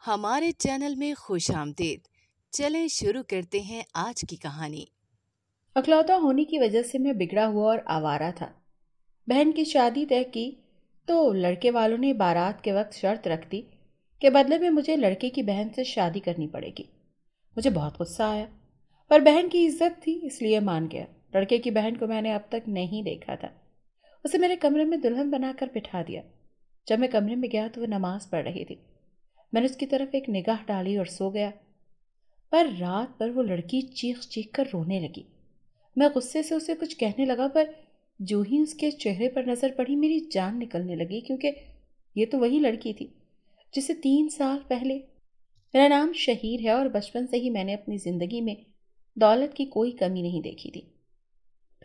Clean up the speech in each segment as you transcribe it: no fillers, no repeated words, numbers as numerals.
ہمارے چینل میں خوش آمدید۔ چلیں شروع کرتے ہیں آج کی کہانی۔ اکلوتا ہونے کی وجہ سے میں بگڑا ہوا اور آوارہ تھا۔ بہن کی شادی طے کی تو لڑکے والوں نے بارات کے وقت شرط رکھ دی کہ بدلے میں مجھے لڑکے کی بہن سے شادی کرنی پڑے گی۔ مجھے بہت غصہ آیا، پر بہن کی عزت تھی اس لیے مان گیا۔ لڑکے کی بہن کو میں نے اب تک نہیں دیکھا تھا۔ اسے میرے کمرے میں دلہن بنا کر بٹھا دیا۔ جب میں کمرے میں گیا تو وہ نماز پڑھ رہی تھی۔ میں نے اس کی طرف ایک نگاہ ڈالی اور سو گیا۔ پر رات بھر وہ لڑکی چیخ چیخ کر رونے لگی۔ میں غصے سے اسے کچھ کہنے لگا، پر جو ہی اس کے چہرے پر نظر پڑی میری جان نکلنے لگی، کیونکہ یہ تو وہی لڑکی تھی جسے 3 سال پہلے… میرا نام شہیر ہے اور بچپن سے ہی میں نے اپنی زندگی میں دولت کی کوئی کمی نہیں دیکھی تھی۔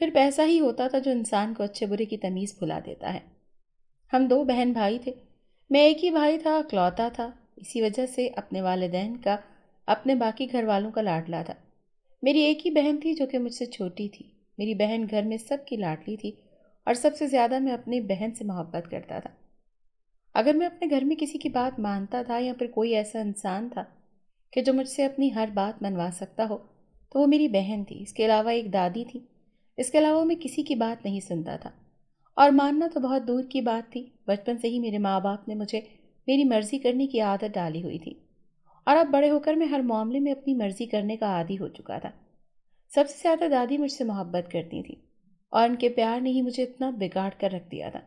پھر پیسہ ہی ہوتا تھا جو انسان کو اچھے برے کی تمیز بھلا دیتا ہے۔ ہم 2 بہن بھائی تھے۔ میں ایک ہی بھائی تھا، اکلوتا تھا، اسی وجہ سے اپنے والدین کا، اپنے باقی گھر والوں کا لاڈلا تھا۔ میری ایک ہی بہن تھی جو کہ مجھ سے چھوٹی تھی۔ میری بہن گھر میں سب کی لاڈلی تھی اور سب سے زیادہ میں اپنی بہن سے محبت کرتا تھا۔ اگر میں اپنے گھر میں کسی کی بات مانتا تھا یا پھر کوئی ایسا انسان تھا کہ جو مجھ سے اپنی ہر بات منوا سکتا ہو تو وہ میری بہن تھی۔ اس کے علاوہ ایک دادی تھی۔ اس کے علاوہ میں کسی کی بات نہیں سنتا تھا، اور ماننا تو بہت دور کی بات تھی۔ بچپن سے ہی میرے ماں باپ نے مجھے میری مرضی کرنے کی عادت ڈالی ہوئی تھی، اور اب بڑے ہو کر میں ہر معاملے میں اپنی مرضی کرنے کا عادی ہو چکا تھا۔ سب سے زیادہ دادی مجھ سے محبت کرتی تھی، اور ان کے پیار نے ہی مجھے اتنا بگاڑ کر رکھ دیا تھا۔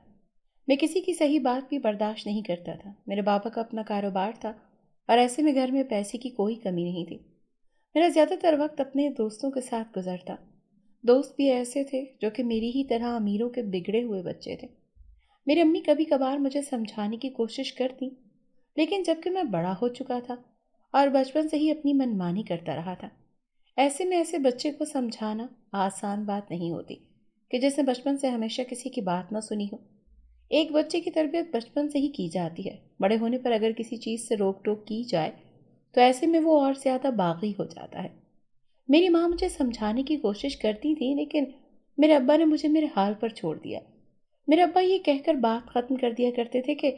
میں کسی کی صحیح بات بھی برداشت نہیں کرتا تھا۔ میرے بابا کا اپنا کاروبار تھا اور ایسے میں گھر میں پیسے کی کوئی کمی نہیں تھی۔ میرا زیادہ تر وقت اپنے دوستوں کے ساتھ گزرتا۔ دوست بھی ایسے تھے جو کہ میری ہی طرح امیروں کے بگڑے ہوئے بچے تھے۔ میری امی کبھی کبھار مجھے سمجھانے کی کوشش کرتی، لیکن جب کہ میں بڑا ہو چکا تھا اور بچپن سے ہی اپنی منمانی کرتا رہا تھا، ایسے میں ایسے بچے کو سمجھانا آسان بات نہیں ہوتی کہ جس نے بچپن سے ہمیشہ کسی کی بات نہ سنی ہو۔ ایک بچے کی تربیت بچپن سے ہی کی جاتی ہے۔ بڑے ہونے پر اگر کسی چیز سے روک ٹوک کی جائے تو ایسے میں وہ اور زیادہ باغی ہو جاتا ہے۔ میری ماں مجھے سمجھانے کی کوشش کرتی تھی، لیکن میرے ابا نے مجھے میرے حال پر چھوڑ دیا۔ میرے ابا یہ کہہ کر بات ختم کر دیا کرتے تھے کہ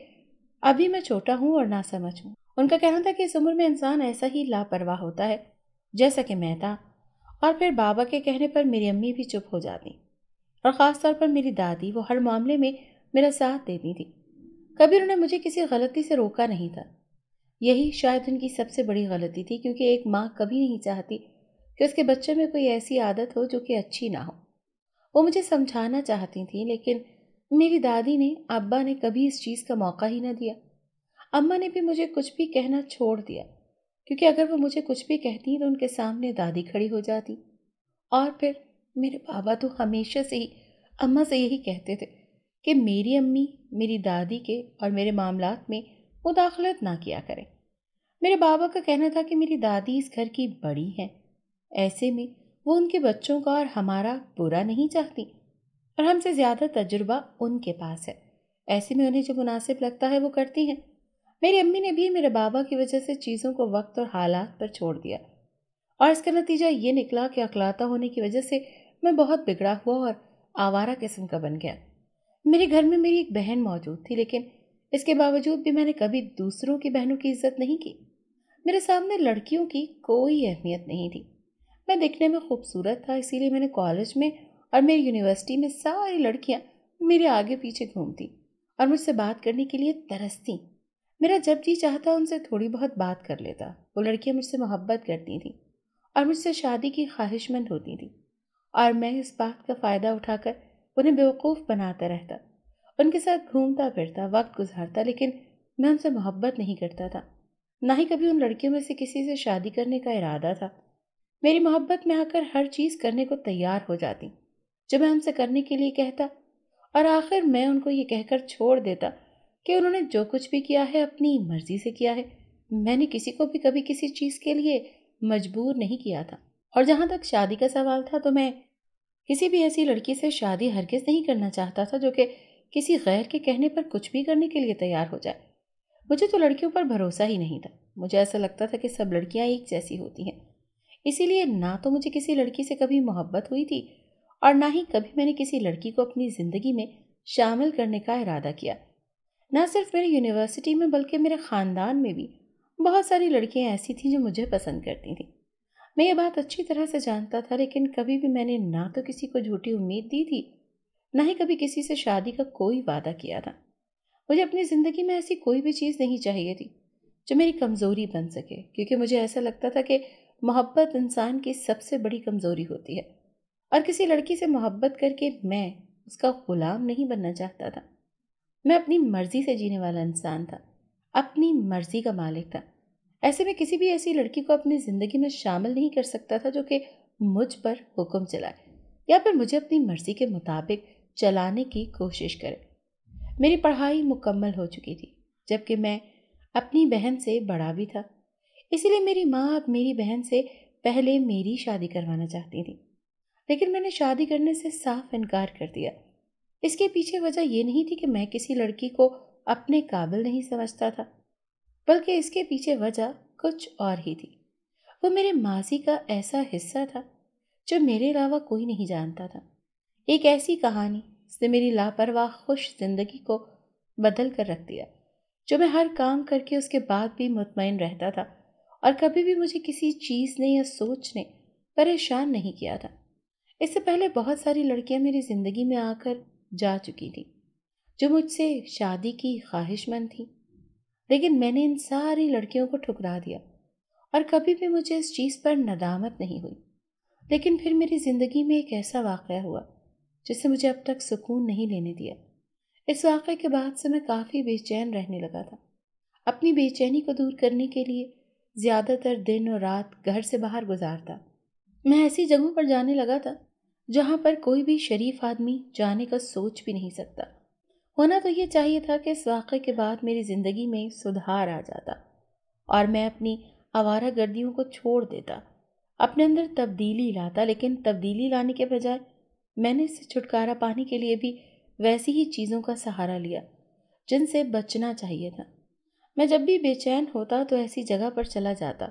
ابھی میں چھوٹا ہوں اور ناسمجھ ہوں۔ ان کا کہنا تھا کہ اس عمر میں انسان ایسا ہی لاپرواہ ہوتا ہے جیسا کہ میں تھا۔ اور پھر بابا کے کہنے پر میری امی بھی چپ ہو جاتی، اور خاص طور پر میری دادی، وہ ہر معاملے میں میرا ساتھ دیتی تھی۔ کبھی انہوں نے مجھے کسی غلطی سے روکا نہیں تھا۔ یہی شاید ان کی سب سے بڑی غلطی تھی، کیونکہ ایک ماں کبھی نہیں چاہتی کہ اس کے بچے میں کوئی ایسی عادت ہو جو کہ اچھی نہ ہو۔ وہ مجھے سمجھانا چاہتی تھیں، لیکن میری دادی نے، ابا نے کبھی اس چیز کا موقع ہی نہ دیا۔ اماں نے بھی مجھے کچھ بھی کہنا چھوڑ دیا، کیونکہ اگر وہ مجھے کچھ بھی کہتی تو ان کے سامنے دادی کھڑی ہو جاتی۔ اور پھر میرے بابا تو ہمیشہ سے ہی اماں سے یہی کہتے تھے کہ میری امی میری دادی کے اور میرے معاملات میں مداخلت نہ کیا کریں۔ میرے بابا کا کہنا تھا کہ میری دادی اس گھر کی بڑی ہیں، ایسے میں وہ ان کے بچوں کا اور ہمارا برا نہیں چاہتی، اور ہم سے زیادہ تجربہ ان کے پاس ہے، ایسے میں انہیں جو مناسب لگتا ہے وہ کرتی ہیں۔ میری امی نے بھی میرے بابا کی وجہ سے چیزوں کو وقت اور حالات پر چھوڑ دیا، اور اس کا نتیجہ یہ نکلا کہ اکلاتا ہونے کی وجہ سے میں بہت بگڑا ہوا اور آوارہ قسم کا بن گیا۔ میرے گھر میں میری ایک بہن موجود تھی، لیکن اس کے باوجود بھی میں نے کبھی دوسروں کی بہنوں کی عزت نہیں کی۔ میرے سامنے لڑکیوں کی کوئی اہمیت نہیں تھی۔ میں دکھنے میں خوبصورت تھا، اسی لیے میں نے کالج میں اور میری یونیورسٹی میں ساری لڑکیاں میرے آگے پیچھے گھومتی اور مجھ سے بات کرنے کے لیے ترستی۔ میرا جب جی چاہتا ان سے تھوڑی بہت بات کر لیتا۔ وہ لڑکیاں مجھ سے محبت کرتی تھیں اور مجھ سے شادی کی خواہش مند ہوتی تھیں، اور میں اس بات کا فائدہ اٹھا کر انہیں بیوقوف بناتا رہتا، ان کے ساتھ گھومتا پھرتا، وقت گزارتا، لیکن میں ان سے محبت نہیں کرتا تھا، نہ ہی کبھی ان لڑکیوں میں سے کسی سے شادی کرنے کا ارادہ تھا۔ میری محبت میں آ کر ہر چیز کرنے کو تیار ہو جاتی جو میں ان سے کرنے کے لیے کہتا، اور آخر میں ان کو یہ کہہ کر چھوڑ دیتا کہ انہوں نے جو کچھ بھی کیا ہے اپنی مرضی سے کیا ہے۔ میں نے کسی کو بھی کبھی کسی چیز کے لیے مجبور نہیں کیا تھا، اور جہاں تک شادی کا سوال تھا تو میں کسی بھی ایسی لڑکی سے شادی ہرگز نہیں کرنا چاہتا تھا جو کہ کسی غیر کے کہنے پر کچھ بھی کرنے کے لیے تیار ہو جائے۔ مجھے تو لڑکیوں پر بھروسہ ہی نہیں تھا۔ مجھے ایسا لگتا تھا کہ سب لڑکیاں ایک جیسی ہوتی ہیں، اسی لیے نہ تو مجھے کسی لڑکی سے کبھی محبت ہوئی تھی، اور نہ ہی کبھی میں نے کسی لڑکی کو اپنی زندگی میں شامل کرنے کا ارادہ کیا۔ نہ صرف میری یونیورسٹی میں بلکہ میرے خاندان میں بھی بہت ساری لڑکیاں ایسی تھیں جو مجھے پسند کرتی تھیں، میں یہ بات اچھی طرح سے جانتا تھا، لیکن کبھی بھی میں نے نہ تو کسی کو جھوٹی امید دی تھی، نہ ہی کبھی کسی سے شادی کا کوئی وعدہ کیا تھا۔ مجھے اپنی زندگی میں ایسی کوئی بھی چیز نہیں چاہیے تھی جو میری کمزوری بن سکے، کیونکہ مجھے ایسا لگتا تھا کہ محبت انسان کی سب سے بڑی کمزوری ہوتی ہے، اور کسی لڑکی سے محبت کر کے میں اس کا غلام نہیں بننا چاہتا تھا۔ میں اپنی مرضی سے جینے والا انسان تھا، اپنی مرضی کا مالک تھا۔ ایسے میں کسی بھی ایسی لڑکی کو اپنی زندگی میں شامل نہیں کر سکتا تھا جو کہ مجھ پر حکم چلائے یا پھر مجھے اپنی مرضی کے مطابق چلانے کی کوشش کرے۔ میری پڑھائی مکمل ہو چکی تھی، جبکہ میں اپنی بہن سے بڑا بھی تھا، اسی لیے میری ماں اب میری بہن سے پہلے میری شادی کروانا چاہتی تھی، لیکن میں نے شادی کرنے سے صاف انکار کر دیا۔ اس کے پیچھے وجہ یہ نہیں تھی کہ میں کسی لڑکی کو اپنے قابل نہیں سمجھتا تھا، بلکہ اس کے پیچھے وجہ کچھ اور ہی تھی۔ وہ میرے ماضی کا ایسا حصہ تھا جو میرے علاوہ کوئی نہیں جانتا تھا، ایک ایسی کہانی جس نے میری لاپرواہ خوش زندگی کو بدل کر رکھ دیا، جو میں ہر کام کر کے اس کے بعد بھی مطمئن رہتا تھا، اور کبھی بھی مجھے کسی چیز نے یا سوچ نے پریشان نہیں کیا تھا۔ اس سے پہلے بہت ساری لڑکیاں میری زندگی میں آ کر جا چکی تھیں جو مجھ سے شادی کی خواہش مند تھیں، لیکن میں نے ان ساری لڑکیوں کو ٹھکرا دیا، اور کبھی بھی مجھے اس چیز پر ندامت نہیں ہوئی۔ لیکن پھر میری زندگی میں ایک ایسا واقعہ ہوا جس سے مجھے اب تک سکون نہیں لینے دیا۔ اس واقعے کے بعد سے میں کافی بے چین رہنے لگا تھا۔ اپنی بے چینی کو دور کرنے کے لیے زیادہ تر دن اور رات گھر سے باہر گزارتا۔ میں ایسی جگہوں پر جانے لگا تھا جہاں پر کوئی بھی شریف آدمی جانے کا سوچ بھی نہیں سکتا۔ ہونا تو یہ چاہیے تھا کہ اس واقعے کے بعد میری زندگی میں سدھار آ جاتا اور میں اپنی آوارہ گردیوں کو چھوڑ دیتا، اپنے اندر تبدیلی لاتا، لیکن تبدیلی لانے کے بجائے میں نے اس سے چھٹکارا پانے کے لیے بھی ویسی ہی چیزوں کا سہارا لیا جن سے بچنا چاہیے تھا۔ میں جب بھی بے چین ہوتا تو ایسی جگہ پر چلا جاتا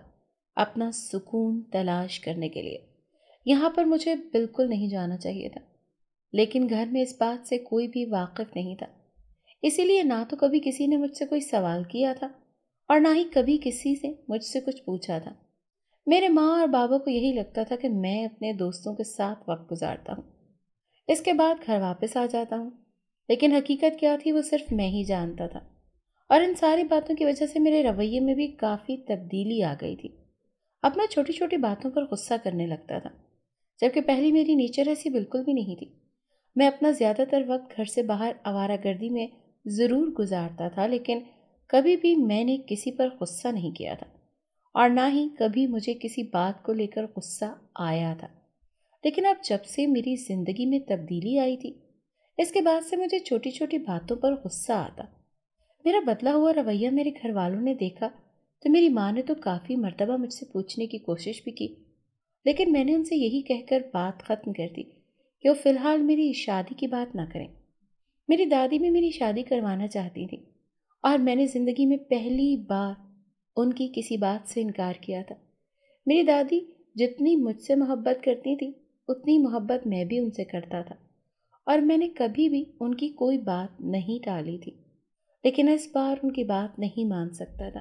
اپنا سکون تلاش کرنے کے لیے۔ یہاں پر مجھے بالکل نہیں جانا چاہیے تھا، لیکن گھر میں اس بات سے کوئی بھی واقف نہیں تھا، اسی لیے نہ تو کبھی کسی نے مجھ سے کوئی سوال کیا تھا اور نہ ہی کبھی کسی سے مجھ سے کچھ پوچھا تھا۔ میرے ماں اور بابا کو یہی لگتا تھا کہ میں اپنے دوستوں کے ساتھ وقت گزارتا ہوں، اس کے بعد گھر واپس آ جاتا ہوں، لیکن حقیقت کیا تھی وہ صرف میں ہی جانتا تھا، اور ان ساری باتوں کی وجہ سے میرے رویے میں بھی کافی تبدیلی آ گئی تھی۔ اب میں چھوٹی چھوٹی باتوں پر غصہ کرنے لگتا تھا، جبکہ پہلی میری نیچر ایسی بالکل بھی نہیں تھی۔ میں اپنا زیادہ تر وقت گھر سے باہر آوارہ گردی میں ضرور گزارتا تھا، لیکن کبھی بھی میں نے کسی پر غصہ نہیں کیا تھا، اور نہ ہی کبھی مجھے کسی بات کو لے کر غصہ آیا تھا۔ لیکن اب جب سے میری زندگی میں تبدیلی آئی تھی، اس کے بعد سے مجھے چھوٹی چھوٹی باتوں پر غصہ آتا۔ میرا بدلا ہوا رویہ میرے گھر والوں نے دیکھا تو میری ماں نے تو کافی مرتبہ مجھ سے پوچھنے کی کوشش بھی کی، لیکن میں نے ان سے یہی کہہ کر بات ختم کر دی کہ وہ فی الحال میری شادی کی بات نہ کریں۔ میری دادی بھی میری شادی کروانا چاہتی تھی، اور میں نے زندگی میں پہلی بار ان کی کسی بات سے انکار کیا تھا۔ میری دادی جتنی مجھ سے محبت کرتی تھی اتنی محبت میں بھی ان سے کرتا تھا، اور میں نے کبھی بھی ان کی کوئی بات نہیں ٹالی تھی، لیکن اس بار ان کی بات نہیں مان سکتا تھا،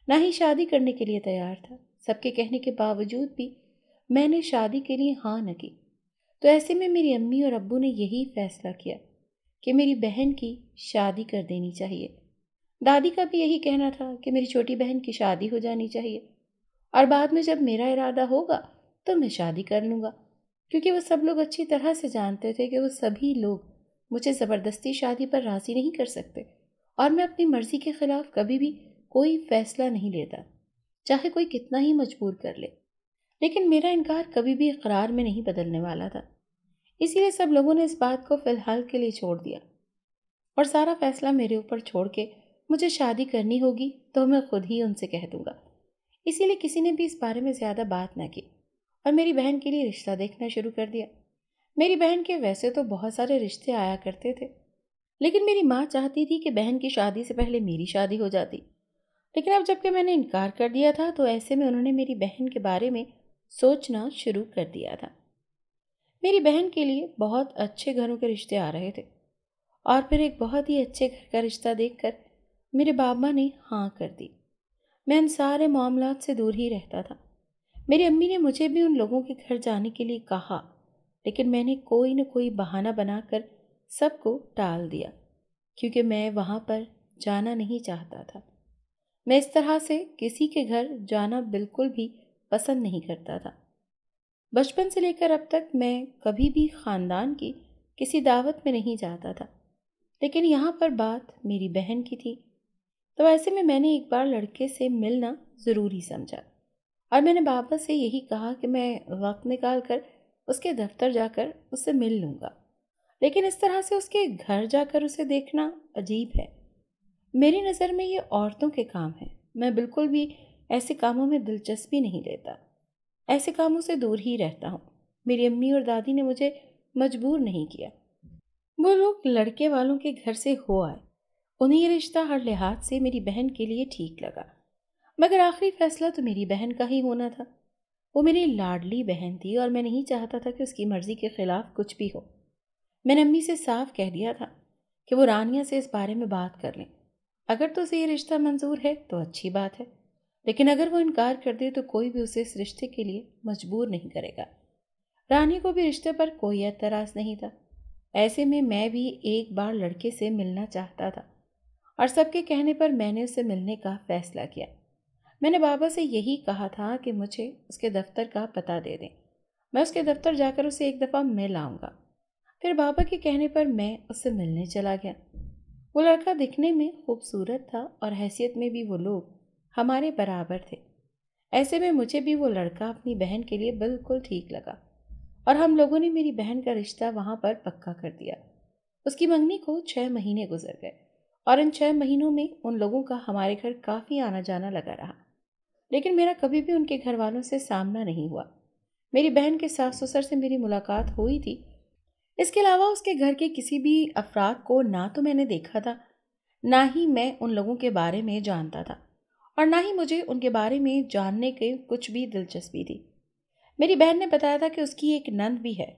نہ ہی شادی کرنے کے لیے تیار تھا۔ سب کے کہنے کے باوجود بھی میں نے شادی کے لیے ہاں نہ کی، تو ایسے میں میری امی اور ابو نے یہی فیصلہ کیا کہ میری بہن کی شادی کر دینی چاہیے۔ دادی کا بھی یہی کہنا تھا کہ میری چھوٹی بہن کی شادی ہو جانی چاہیے، اور بعد میں جب میرا ارادہ ہوگا تو میں شادی کر لوں گا، کیونکہ وہ سب لوگ اچھی طرح سے جانتے تھے کہ وہ سبھی لوگ مجھے زبردستی شادی پر راضی نہیں کر سکتے، اور میں اپنی مرضی کے خلاف کبھی بھی کوئی فیصلہ نہیں لیتا، چاہے کوئی کتنا ہی مجبور کر لے۔ لیکن میرا انکار کبھی بھی اقرار میں نہیں بدلنے والا تھا، اسی لیے سب لوگوں نے اس بات کو فی الحال کے لیے چھوڑ دیا اور سارا فیصلہ میرے اوپر چھوڑ کے مجھے شادی کرنی ہوگی تو میں خود ہی ان سے کہہ دوں گا۔ اسی لیے کسی نے بھی اس بارے میں زیادہ بات نہ کی اور میری بہن کے لیے رشتہ دیکھنا شروع کر دیا۔ میری بہن کے ویسے تو بہت سارے رشتے آیا کرتے تھے، لیکن میری ماں چاہتی تھی کہ بہن کی شادی سے پہلے میری شادی ہو جاتی، لیکن اب جب کہ میں نے انکار کر دیا تھا تو ایسے میں انہوں نے میری بہن کے بارے میں سوچنا شروع کر دیا تھا۔ میری بہن کے لیے بہت اچھے گھروں کے رشتے آ رہے تھے، اور پھر ایک بہت ہی اچھے گھر کا رشتہ دیکھ کر میرے بابا نے ہاں کر دی۔ میں ان سارے معاملات سے دور ہی رہتا تھا۔ میری امی نے مجھے بھی ان لوگوں کے گھر جانے کے لیے کہا، لیکن میں نے کوئی نہ کوئی بہانہ بنا کر سب کو ٹال دیا، کیونکہ میں وہاں پر جانا نہیں چاہتا تھا۔ میں اس طرح سے کسی کے گھر جانا بالکل بھی پسند نہیں کرتا تھا۔ بچپن سے لے کر اب تک میں کبھی بھی خاندان کی کسی دعوت میں نہیں جاتا تھا، لیکن یہاں پر بات میری بہن کی تھی، تو ایسے میں نے ایک بار لڑکے سے ملنا ضروری سمجھا، اور میں نے بابا سے یہی کہا کہ میں وقت نکال کر اس کے دفتر جا کر اس سے مل لوں گا، لیکن اس طرح سے اس کے گھر جا کر اسے دیکھنا عجیب ہے۔ میری نظر میں یہ عورتوں کے کام ہیں، میں بالکل بھی ایسے کاموں میں دلچسپی نہیں لیتا، ایسے کاموں سے دور ہی رہتا ہوں۔ میری امی اور دادی نے مجھے مجبور نہیں کیا، وہ لوگ لڑکے والوں کے گھر سے ہو آئے، انہیں یہ رشتہ ہر لحاظ سے میری بہن کے لیے ٹھیک لگا، مگر آخری فیصلہ تو میری بہن کا ہی ہونا تھا۔ وہ میری لاڈلی بہن تھی اور میں نہیں چاہتا تھا کہ اس کی مرضی کے خلاف کچھ بھی ہو۔ میں نے امی سے صاف کہہ دیا تھا کہ وہ رانیہ سے اس بارے میں بات کر لیں، اگر تو اسے یہ رشتہ منظور ہے تو اچھی بات ہے، لیکن اگر وہ انکار کر دے تو کوئی بھی اسے اس رشتے کے لیے مجبور نہیں کرے گا۔ رانی کو بھی رشتے پر کوئی اعتراض نہیں تھا، ایسے میں بھی ایک بار لڑکے سے ملنا چاہتا تھا، اور سب کے کہنے پر میں نے اسے ملنے کا فیصلہ کیا۔ میں نے بابا سے یہی کہا تھا کہ مجھے اس کے دفتر کا پتہ دے دیں، میں اس کے دفتر جا کر اسے ایک دفعہ مل آؤں گا۔ پھر بابا کے کہنے پر میں اس سے ملنے چلا گیا۔ وہ لڑکا دکھنے میں خوبصورت تھا اور حیثیت میں بھی وہ لوگ ہمارے برابر تھے، ایسے میں مجھے بھی وہ لڑکا اپنی بہن کے لیے بالکل ٹھیک لگا، اور ہم لوگوں نے میری بہن کا رشتہ وہاں پر پکا کر دیا۔ اس کی منگنی کو 6 مہینے گزر گئے، اور ان 6 مہینوں میں ان لوگوں کا ہمارے گھر کافی آنا جانا لگا رہا، لیکن میرا کبھی بھی ان کے گھر والوں سے سامنا نہیں ہوا۔ میری بہن کے ساس سسر سے میری ملاقات ہوئی تھی، اس کے علاوہ اس کے گھر کے کسی بھی افراد کو نہ تو میں نے دیکھا تھا، نہ ہی میں ان لوگوں کے بارے میں جانتا تھا، اور نہ ہی مجھے ان کے بارے میں جاننے کے کچھ بھی دلچسپی تھی۔ میری بہن نے بتایا تھا کہ اس کی ایک نند بھی ہے،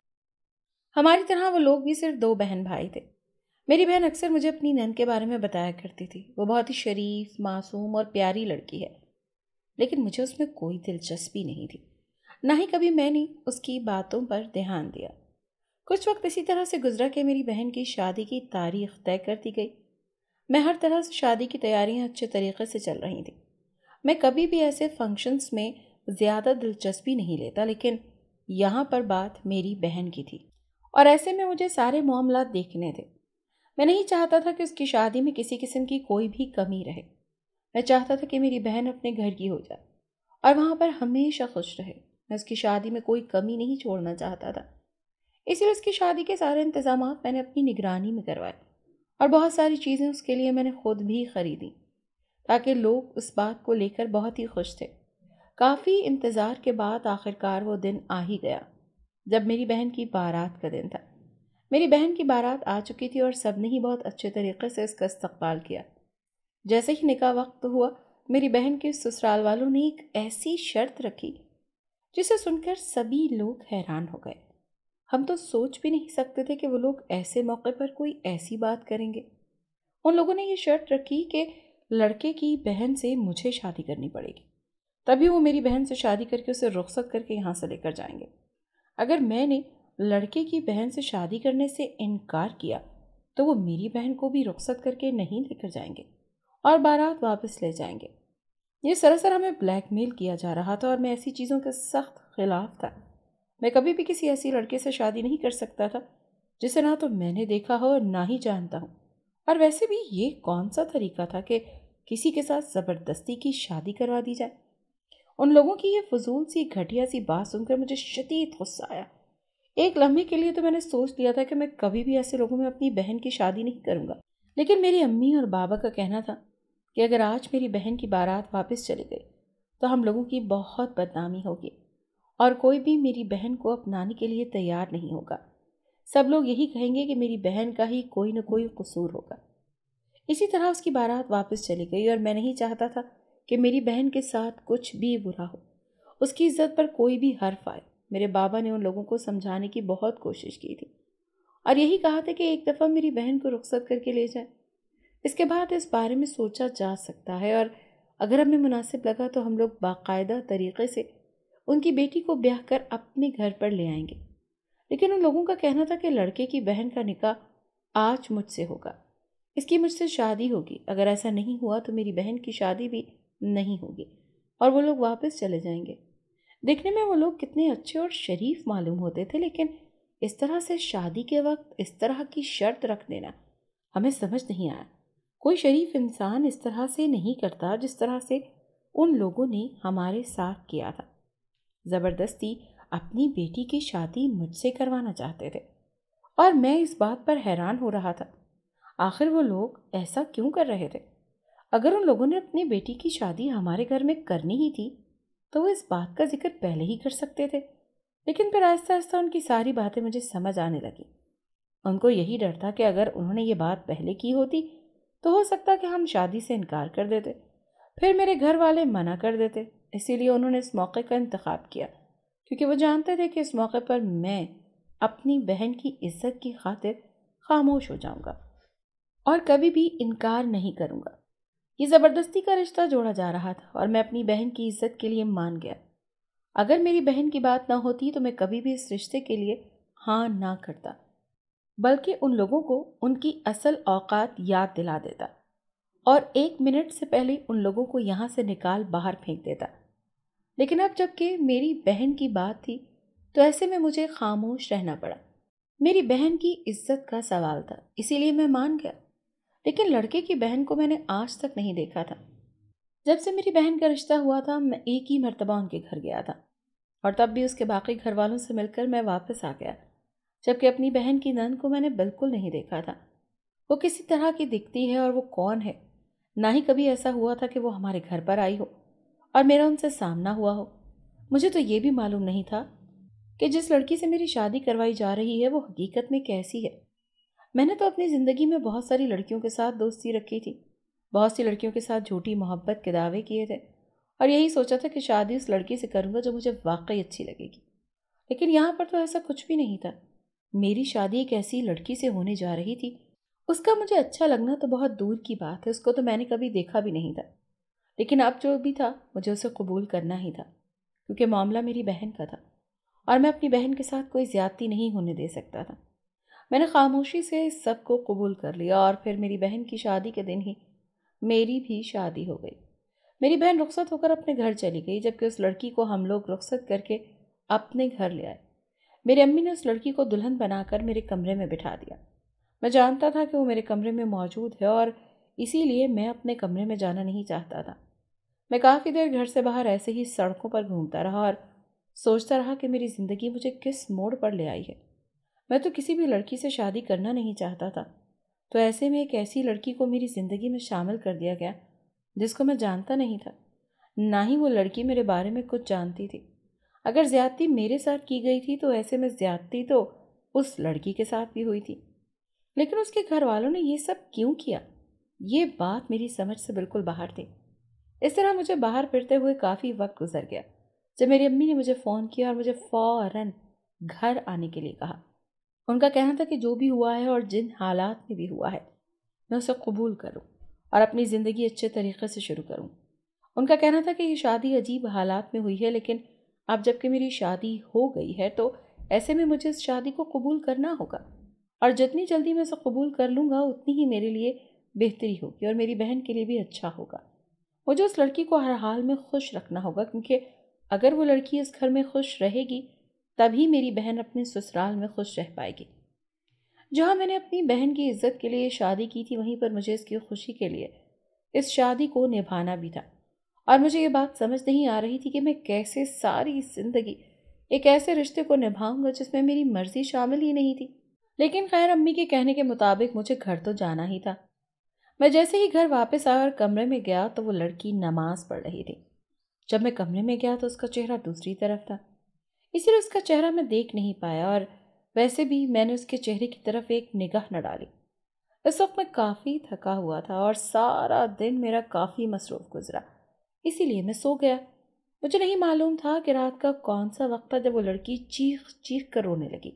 ہماری طرح وہ لوگ بھی صرف 2 بہن بھائی تھے۔ میری بہن اکثر مجھے اپنی نند کے بارے میں بتایا کرتی تھی، وہ بہت ہی شریف، معصوم اور پیاری لڑکی ہے، لیکن مجھے اس میں کوئی دلچسپی نہیں تھی، نہ ہی کبھی میں نے اس کی باتوں پر دھیان دیا۔ کچھ وقت اسی طرح سے گزرا کہ میری بہن کی شادی کی تاریخ طے کر دی گئی۔ میں ہر طرح سے شادی کی تیاریاں اچھے طریقے سے چل رہی تھیں۔ میں کبھی بھی ایسے فنکشنز میں زیادہ دلچسپی نہیں لیتا، لیکن یہاں پر بات میری بہن کی تھی، اور ایسے میں مجھے سارے معاملات دیکھنے تھے۔ میں نہیں چاہتا تھا کہ اس کی شادی میں کسی قسم کی کوئی بھی کمی رہے۔ میں چاہتا تھا کہ میری بہن اپنے گھر کی ہو جائے اور وہاں پر ہمیشہ خوش رہے۔ میں اس کی شادی میں کوئی کمی نہیں چھوڑنا چاہتا تھا، اسی لیے اس کی شادی کے سارے انتظامات میں نے اپنی نگرانی میں کروائے، اور بہت ساری چیزیں اس کے لیے میں نے خود بھی خریدی، تاکہ لوگ اس بات کو لے کر بہت ہی خوش تھے۔ کافی انتظار کے بعد آخرکار وہ دن آ ہی گیا جب میری بہن کی بارات کا دن تھا۔ میری بہن کی بارات آ چکی تھی اور سب نے ہی بہت اچھے طریقے سے اس کا استقبال کیا۔ جیسے ہی نکاح وقت ہوا، میری بہن کے سسرال والوں نے ایک ایسی شرط رکھی جسے سن کر سبھی لوگ حیران ہو گئے۔ ہم تو سوچ بھی نہیں سکتے تھے کہ وہ لوگ ایسے موقع پر کوئی ایسی بات کریں گے۔ ان لوگوں نے یہ شرط رکھی کہ لڑکے کی بہن سے مجھے شادی کرنی پڑے گی، تبھی وہ میری بہن سے شادی کر کے اسے رخصت کر کے یہاں سے لے کر جائیں گے۔ اگر میں نے لڑکے کی بہن سے شادی کرنے سے انکار کیا تو وہ میری بہن کو بھی رخصت کر کے نہیں لے کر جائیں گے اور بارات واپس لے جائیں گے۔ یہ سراسر ہمیں بلیک میل کیا جا رہا تھا، اور میں ایسی چیزوں کے سخت خلاف تھا۔ میں کبھی بھی کسی ایسی لڑکے سے شادی نہیں کر سکتا تھا جسے نہ تو میں نے دیکھا ہو اور نہ ہی جانتا ہوں، اور ویسے بھی یہ کون سا طریقہ تھا کہ کسی کے ساتھ زبردستی کی شادی کروا دی جائے۔ ان لوگوں کی یہ فضول سی گھٹیا سی بات سن کر مجھے شدید غصہ آیا۔ ایک لمحے کے لیے تو میں نے سوچ لیا تھا کہ میں کبھی بھی ایسے لوگوں میں اپنی بہن کی شادی نہیں کروں گا، لیکن میری امی اور بابا کا کہنا تھا کہ اگر آج میری بہن کی بارات واپس چلی گئی تو ہم لوگوں کی بہت بدنامی ہوگی، اور کوئی بھی میری بہن کو اپنانے کے لیے تیار نہیں ہوگا۔ سب لوگ یہی کہیں گے کہ میری بہن کا ہی کوئی نہ کوئی قصور ہوگا۔ اسی طرح اس کی بارات واپس چلی گئی، اور میں نہیں چاہتا تھا کہ میری بہن کے ساتھ کچھ بھی برا ہو، اس کی عزت پر کوئی بھی حرف آئے۔ میرے بابا نے ان لوگوں کو سمجھانے کی بہت کوشش کی تھی، اور یہی کہا تھا کہ ایک دفعہ میری بہن کو رخصت کر کے لے جائے، اس کے بعد اس بارے میں سوچا جا سکتا ہے، اور اگر ہمیں مناسب لگا تو ہم لوگ باقاعدہ طریقے سے ان کی بیٹی کو بیاہ کر اپنے گھر پر لے آئیں گے۔ لیکن ان لوگوں کا کہنا تھا کہ لڑکے کی بہن کا نکاح آج مجھ سے ہوگا، اس کی مجھ سے شادی ہوگی، اگر ایسا نہیں ہوا تو میری بہن کی شادی بھی نہیں ہوگی اور وہ لوگ واپس چلے جائیں گے۔ دیکھنے میں وہ لوگ کتنے اچھے اور شریف معلوم ہوتے تھے، لیکن اس طرح سے شادی کے وقت اس طرح کی شرط رکھ دینا ہمیں سمجھ نہیں آیا۔ کوئی شریف انسان اس طرح سے نہیں کرتا جس طرح سے ان لوگوں نے ہمارے ساتھ کیا تھا۔ زبردستی اپنی بیٹی کی شادی مجھ سے کروانا چاہتے تھے اور میں اس بات پر حیران ہو رہا تھا، آخر وہ لوگ ایسا کیوں کر رہے تھے؟ اگر ان لوگوں نے اپنی بیٹی کی شادی ہمارے گھر میں کرنی ہی تھی تو وہ اس بات کا ذکر پہلے ہی کر سکتے تھے۔ لیکن پھر آہستہ آہستہ ان کی ساری باتیں مجھے سمجھ آنے لگی۔ ان کو یہی ڈر تھا کہ اگر انہوں نے یہ بات پہلے کی ہوتی تو ہو سکتا کہ ہم شادی سے انکار کر دیتے، پھر میرے گھر والے منع کر دیتے۔ اسی لیے انہوں نے اس موقع کا انتخاب کیا، کیونکہ وہ جانتے تھے کہ اس موقع پر میں اپنی بہن کی عزت کی خاطر خاموش ہو جاؤں گا اور کبھی بھی انکار نہیں کروں گا۔ یہ زبردستی کا رشتہ جوڑا جا رہا تھا اور میں اپنی بہن کی عزت کے لیے مان گیا۔ اگر میری بہن کی بات نہ ہوتی تو میں کبھی بھی اس رشتے کے لیے ہاں نہ کرتا، بلکہ ان لوگوں کو ان کی اصل اوقات یاد دلا دیتا اور 1 منٹ سے پہلے ان لوگوں کو یہاں سے نکال باہر پھینک دیتا۔ لیکن اب جب کہ میری بہن کی بات تھی تو ایسے میں مجھے خاموش رہنا پڑا۔ میری بہن کی عزت کا سوال تھا، اسی لیے میں مان گیا۔ لیکن لڑکے کی بہن کو میں نے آج تک نہیں دیکھا تھا۔ جب سے میری بہن کا رشتہ ہوا تھا میں ایک ہی مرتبہ ان کے گھر گیا تھا اور تب بھی اس کے باقی گھر والوں سے مل کر میں واپس آ گیا، جبکہ اپنی بہن کی نند کو میں نے بالکل نہیں دیکھا تھا۔ وہ کسی طرح کی دکھتی ہے اور وہ کون ہے؟ نہ ہی کبھی ایسا ہوا تھا کہ وہ ہمارے گھر پر آئی ہو اور میرا ان سے سامنا ہوا ہو۔ مجھے تو یہ بھی معلوم نہیں تھا کہ جس لڑکی سے میری شادی کروائی جا رہی ہے وہ حقیقت میں کیسی ہے۔ میں نے تو اپنی زندگی میں بہت ساری لڑکیوں کے ساتھ دوستی رکھی تھی، بہت سی لڑکیوں کے ساتھ جھوٹی محبت کے دعوے کیے تھے اور یہی سوچا تھا کہ شادی اس لڑکی سے کروں گا جو مجھے واقعی اچھی لگے گی۔ لیکن یہاں پر تو ایسا کچھ بھی نہیں تھا۔ میری شادی ایک ایسی لڑکی سے ہونے جا رہی تھی، اس کا مجھے اچھا لگنا تو بہت دور کی بات ہے، اس کو تو میں نے کبھی دیکھا بھی نہیں تھا، لیکن اب جو بھی تھا مجھے اسے قبول کرنا ہی تھا، کیونکہ معاملہ میری بہن کا تھا اور میں اپنی بہن کے ساتھ کوئی زیادتی نہیں ہونے دے سکتا تھا۔ میں نے خاموشی سے سب کو قبول کر لیا اور پھر میری بہن کی شادی کے دن ہی میری بھی شادی ہو گئی۔ میری بہن رخصت ہو کر اپنے گھر چلی گئی، جبکہ اس لڑکی کو ہم لوگ رخصت کر کے اپنے گھر لے آئے۔ میری امی نے اس لڑکی کو دلہن بنا کر میرے کمرے میں بٹھا دیا۔ میں جانتا تھا کہ وہ میرے کمرے میں موجود ہے اور اسی لیے میں اپنے کمرے میں جانا نہیں چاہتا تھا۔ میں کافی دیر گھر سے باہر ایسے ہی سڑکوں پر گھومتا رہا اور سوچتا رہا کہ میری زندگی مجھے کس موڑ پر لے آئی ہے۔ میں تو کسی بھی لڑکی سے شادی کرنا نہیں چاہتا تھا، تو ایسے میں ایک ایسی لڑکی کو میری زندگی میں شامل کر دیا گیا جس کو میں جانتا نہیں تھا، نہ ہی وہ لڑکی میرے بارے میں کچھ جانتی تھی۔ اگر زیادتی میرے ساتھ کی گئی تھی تو ایسے میں زیادتی تو اس لڑکی کے ساتھ بھی ہوئی تھی، لیکن اس کے گھر والوں نے یہ سب کیوں کیا؟ یہ بات میری سمجھ سے بالکل باہر تھی۔ اس طرح مجھے باہر پھرتے ہوئے کافی وقت گزر گیا جب میری امی نے مجھے فون کیا اور مجھے فوراً گھر آنے کے لیے کہا۔ ان کا کہنا تھا کہ جو بھی ہوا ہے اور جن حالات میں بھی ہوا ہے میں اسے قبول کروں اور اپنی زندگی اچھے طریقے سے شروع کروں۔ ان کا کہنا تھا کہ یہ شادی عجیب حالات میں ہوئی ہے، لیکن اب جب کہ میری شادی ہو گئی ہے تو ایسے میں مجھے اس شادی کو قبول کرنا ہوگا اور جتنی جلدی میں اسے قبول کر لوں گا اتنی ہی میرے لیے بہتری ہوگی اور میری بہن کے لیے بھی اچھا ہوگا۔ مجھے اس لڑکی کو ہر حال میں خوش رکھنا ہوگا، کیونکہ اگر وہ لڑکی اس گھر میں خوش رہے گی تبھی میری بہن اپنے سسرال میں خوش رہ پائے گی۔ جہاں میں نے اپنی بہن کی عزت کے لیے شادی کی تھی وہیں پر مجھے اس کی خوشی کے لیے اس شادی کو نبھانا بھی تھا، اور مجھے یہ بات سمجھ نہیں آ رہی تھی کہ میں کیسے ساری زندگی ایک ایسے رشتے کو نبھاؤں گا جس میں میری مرضی شامل ہی نہیں تھی۔ لیکن خیر امی کے کہنے کے مطابق مجھے گھر تو جانا ہی تھا۔ میں جیسے ہی گھر واپس آیا اور کمرے میں گیا تو وہ لڑکی نماز پڑھ رہی تھی۔ جب میں کمرے میں گیا تو اس کا چہرہ دوسری طرف تھا، اسی لیے اس کا چہرہ میں دیکھ نہیں پایا اور ویسے بھی میں نے اس کے چہرے کی طرف ایک نگاہ نہ ڈالی۔ اس وقت میں کافی تھکا ہوا تھا اور سارا دن میرا کافی مصروف گزرا، اسی لیے میں سو گیا۔ مجھے نہیں معلوم تھا کہ رات کا کون سا وقت تھا جب وہ لڑکی چیخ چیخ کر رونے لگی۔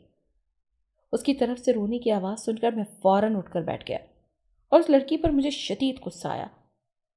اس کی طرف سے رونے کی آواز سن کر میں فوراً اٹھ کر بیٹھ گیا اور اس لڑکی پر مجھے شدید غصہ آیا۔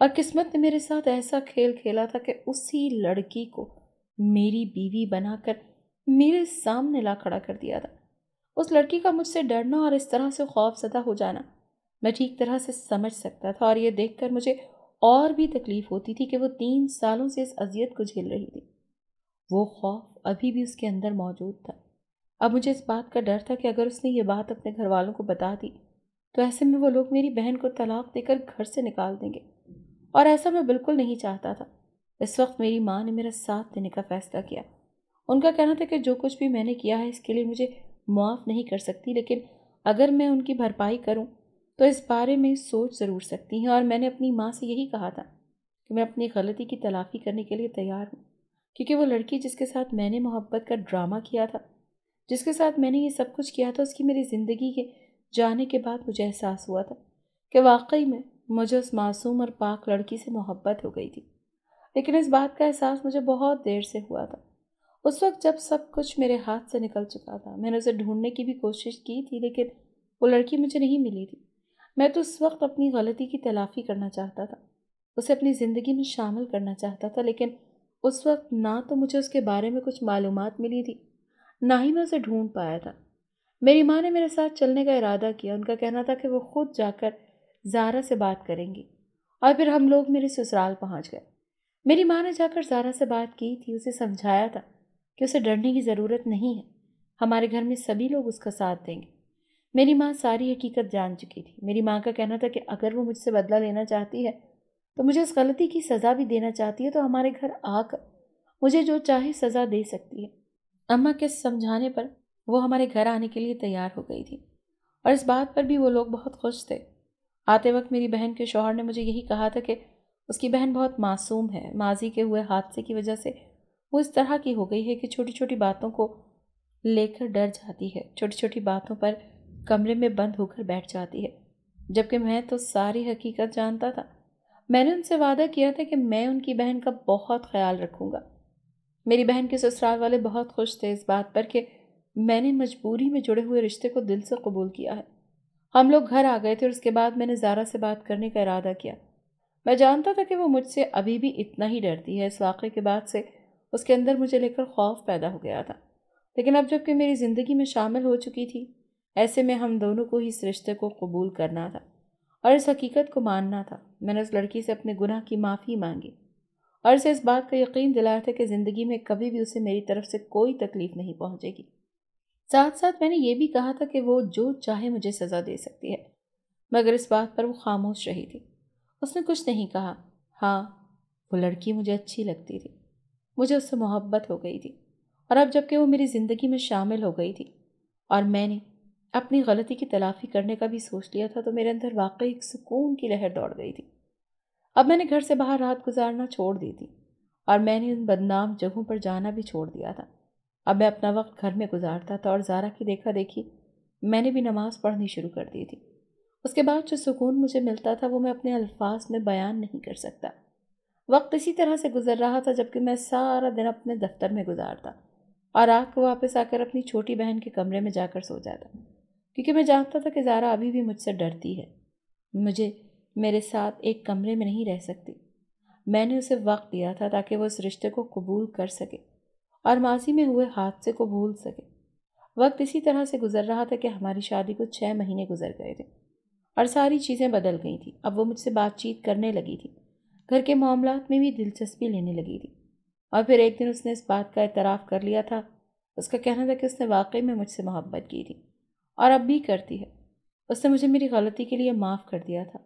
اور قسمت نے میرے ساتھ ایسا کھیل کھیلا تھا کہ اسی لڑکی کو میری بیوی بنا کر میرے سامنے لا کھڑا کر دیا تھا۔ اس لڑکی کا مجھ سے ڈرنا اور اس طرح سے خوف زدہ ہو جانا میں ٹھیک طرح سے سمجھ سکتا تھا، اور یہ دیکھ کر مجھے اور بھی تکلیف ہوتی تھی کہ وہ 3 سالوں سے اس اذیت کو جھیل رہی تھی۔ وہ خوف ابھی بھی اس کے اندر موجود تھا۔ اب مجھے اس بات کا ڈر تھا کہ اگر اس نے یہ بات اپنے گھر والوں کو بتا دی تو ایسے میں وہ لوگ میری بہن کو طلاق دے کر گھر سے نکال دیں گے، اور ایسا میں بالکل نہیں چاہتا تھا۔ اس وقت میری ماں نے میرا ساتھ دینے کا فیصلہ کیا۔ ان کا کہنا تھا کہ جو کچھ بھی میں نے کیا ہے اس کے لیے مجھے معاف نہیں کر سکتی، لیکن اگر میں ان کی بھرپائی کروں تو اس بارے میں سوچ ضرور سکتی ہیں۔ اور میں نے اپنی ماں سے یہی کہا تھا کہ میں اپنی غلطی کی تلافی کرنے کے لیے تیار ہوں، کیونکہ وہ لڑکی جس کے ساتھ میں نے محبت کا ڈرامہ کیا تھا، جس کے ساتھ میں نے یہ سب کچھ کیا تھا، اس کی میری زندگی کے جانے کے بعد مجھے احساس ہوا تھا کہ واقعی میں مجھے اس معصوم اور پاک لڑکی سے محبت ہو گئی تھی۔ لیکن اس بات کا احساس مجھے بہت دیر سے ہوا تھا۔ اس وقت جب سب کچھ میرے ہاتھ سے نکل چکا تھا، میں نے اسے ڈھونڈنے کی بھی کوشش کی تھی، لیکن وہ لڑکی مجھے نہیں ملی تھی۔ میں تو اس وقت اپنی غلطی کی تلافی کرنا چاہتا تھا، اسے اپنی زندگی میں شامل کرنا چاہتا تھا، لیکن اس وقت نہ تو مجھے اس کے بارے میں کچھ معلومات ملی تھی، نہ ہی میں اسے ڈھونڈ پایا تھا۔ میری ماں نے میرے ساتھ چلنے کا ارادہ کیا۔ ان کا کہنا تھا کہ وہ خود جا کر زارا سے بات کریں گی، اور پھر ہم لوگ میرے سسرال پہنچ گئے۔ میری ماں نے جا کر زارا سے بات کی تھی، اسے سمجھایا تھا کہ اسے ڈرنے کی ضرورت نہیں ہے، ہمارے گھر میں سبھی لوگ اس کا ساتھ دیں گے۔ میری ماں ساری حقیقت جان چکی تھی۔ میری ماں کا کہنا تھا کہ اگر وہ مجھ سے بدلہ لینا چاہتی ہے تو مجھے اس غلطی کی سزا بھی دینا چاہتی ہے تو ہمارے گھر آ کر مجھے جو چاہے سزا دے سکتی ہے۔ اماں کے سمجھانے پر وہ ہمارے گھر آنے کے لیے تیار ہو گئی تھی، اور اس بات پر بھی وہ لوگ بہت خوش تھے۔ آتے وقت میری بہن کے شوہر نے مجھے یہی کہا تھا کہ اس کی بہن بہت معصوم ہے، ماضی کے ہوئے حادثے کی وجہ سے وہ اس طرح کی ہو گئی ہے کہ چھوٹی چھوٹی باتوں کو لے کر ڈر جاتی ہے، چھوٹی چھوٹی باتوں پر کمرے میں بند ہو کر بیٹھ جاتی ہے، جبکہ میں تو ساری حقیقت جانتا تھا۔ میں نے ان سے وعدہ کیا تھا کہ میں ان کی بہن کا بہت خیال رکھوں گا۔ میری بہن کے سسرال والے بہت خوش تھے اس بات پر کہ میں نے مجبوری میں جڑے ہوئے رشتے کو دل سے قبول کیا ہے۔ ہم لوگ گھر آ گئے تھے، اور اس کے بعد میں نے زارا سے بات کرنے کا ارادہ کیا۔ میں جانتا تھا کہ وہ مجھ سے ابھی بھی اتنا ہی ڈرتی ہے۔ اس واقعے کے بعد سے اس کے اندر مجھے لے کر خوف پیدا ہو گیا تھا، لیکن اب جب کہ میری زندگی میں شامل ہو چکی تھی، ایسے میں ہم دونوں کو ہی اس رشتے کو قبول کرنا تھا اور اس حقیقت کو ماننا تھا۔ میں نے اس لڑکی سے اپنے گناہ کی معافی مانگی اور اسے اس بات کا یقین دلایا تھا کہ زندگی میں کبھی بھی اسے میری طرف سے کوئی تکلیف نہیں پہنچے گی۔ ساتھ ساتھ میں نے یہ بھی کہا تھا کہ وہ جو چاہے مجھے سزا دے سکتی ہے، مگر اس بات پر وہ خاموش رہی تھی۔ اس نے کچھ نہیں کہا۔ ہاں، وہ لڑکی مجھے اچھی لگتی تھی، مجھے اس سے محبت ہو گئی تھی، اور اب جب کہ وہ میری زندگی میں شامل ہو گئی تھی اور میں نے اپنی غلطی کی تلافی کرنے کا بھی سوچ لیا تھا، تو میرے اندر واقعی ایک سکون کی لہر دوڑ گئی تھی۔ اب میں نے گھر سے باہر رات گزارنا چھوڑ دی تھی، اور میں نے ان بدنام جگہوں پر جانا بھی چھوڑ دیا تھا۔ اب میں اپنا وقت گھر میں گزارتا تھا، اور زارا کی دیکھا دیکھی میں نے بھی نماز پڑھنی شروع کر دی تھی۔ اس کے بعد جو سکون مجھے ملتا تھا وہ میں اپنے الفاظ میں بیان نہیں کر سکتا۔ وقت اسی طرح سے گزر رہا تھا جبکہ میں سارا دن اپنے دفتر میں گزارتا اور رات کو واپس آ کر اپنی چھوٹی بہن کے کمرے میں جا کر سو جاتا، کیونکہ میں جانتا تھا کہ زارا ابھی بھی مجھ سے ڈرتی ہے، مجھے میرے ساتھ ایک کمرے میں نہیں رہ سکتی۔ میں نے اسے وقت دیا تھا تاکہ وہ اس رشتے کو قبول کر سکے اور ماضی میں ہوئے حادثے کو بھول سکے۔ وقت اسی طرح سے گزر رہا تھا کہ ہماری شادی کو 6 مہینے گزر گئے تھے اور ساری چیزیں بدل گئی تھیں۔ اب وہ مجھ سے بات چیت کرنے لگی تھی، گھر کے معاملات میں بھی دلچسپی لینے لگی تھی، اور پھر ایک دن اس نے اس بات کا اعتراف کر لیا تھا۔ اس کا کہنا تھا کہ اس نے واقعی میں مجھ سے محبت کی تھی اور اب بھی کرتی ہے۔ اس نے مجھے میری غلطی کے لیے معاف کر دیا تھا،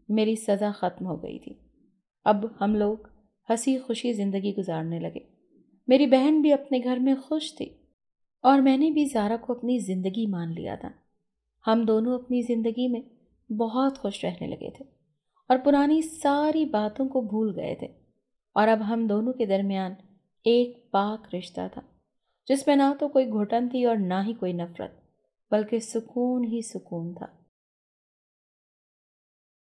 میری سزا ختم ہو گئی تھی۔ اب ہم لوگ ہنسی خوشی زندگی گزارنے لگے۔ میری بہن بھی اپنے گھر میں خوش تھی اور میں نے بھی زارا کو اپنی زندگی مان لیا تھا۔ ہم دونوں اپنی زندگی میں بہت خوش رہنے لگے تھے اور پرانی ساری باتوں کو بھول گئے تھے، اور اب ہم دونوں کے درمیان ایک پاک رشتہ تھا جس میں نہ تو کوئی گھٹن تھی اور نہ ہی کوئی نفرت، بلکہ سکون ہی سکون تھا۔